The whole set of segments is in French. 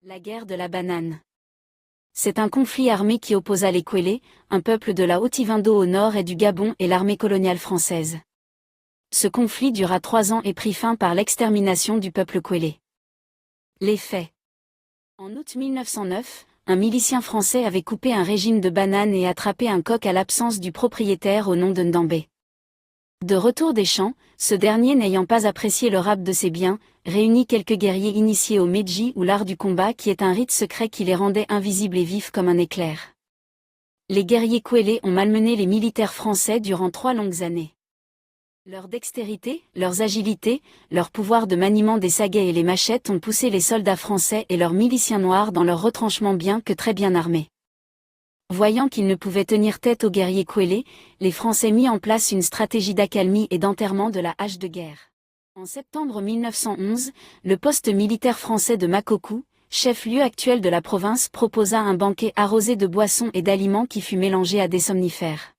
La guerre de la banane. C'est un conflit armé qui opposa les Kwélé, un peuple de la Haute-Ivindo au nord et du Gabon et l'armée coloniale française. Ce conflit dura 3 ans et prit fin par l'extermination du peuple Kwélé. Les faits. En août 1909, un milicien français avait coupé un régime de bananes et attrapé un coq à l'absence du propriétaire au nom de Ndambé. De retour des champs, ce dernier n'ayant pas apprécié le rapt de ses biens, réunit quelques guerriers initiés au Meji ou l'art du combat qui est un rite secret qui les rendait invisibles et vifs comme un éclair. Les guerriers Kwélé ont malmené les militaires français durant 3 longues années. Leur dextérité, leur agilité, leur pouvoir de maniement des saguets et les machettes ont poussé les soldats français et leurs miliciens noirs dans leurs retranchements bien que très bien armés. Voyant qu'ils ne pouvaient tenir tête aux guerriers Kwélé, les Français mis en place une stratégie d'accalmie et d'enterrement de la hache de guerre. En septembre 1911, le poste militaire français de Makokou, chef-lieu actuel de la province, proposa un banquet arrosé de boissons et d'aliments qui fut mélangé à des somnifères.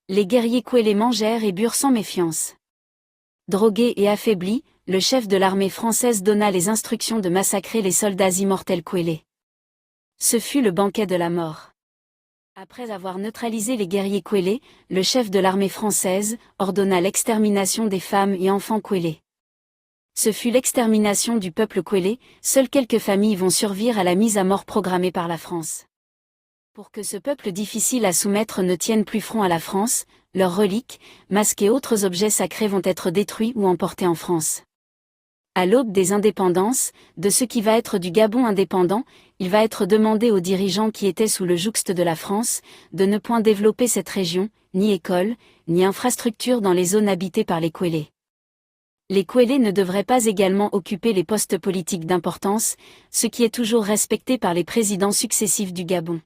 Les guerriers Kwélé mangèrent et burent sans méfiance. Drogué et affaibli, le chef de l'armée française donna les instructions de massacrer les soldats immortels Kwélé. Ce fut le banquet de la mort. Après avoir neutralisé les guerriers Kwélé, le chef de l'armée française ordonna l'extermination des femmes et enfants Kwélé. Ce fut l'extermination du peuple Kwélé, seules quelques familles vont survivre à la mise à mort programmée par la France. Pour que ce peuple difficile à soumettre ne tienne plus front à la France, leurs reliques, masques et autres objets sacrés vont être détruits ou emportés en France. À l'aube des indépendances, de ce qui va être du Gabon indépendant, il va être demandé aux dirigeants qui étaient sous le jouxte de la France, de ne point développer cette région, ni école, ni infrastructure dans les zones habitées par les Kwélé. Les Kwélé ne devraient pas également occuper les postes politiques d'importance, ce qui est toujours respecté par les présidents successifs du Gabon.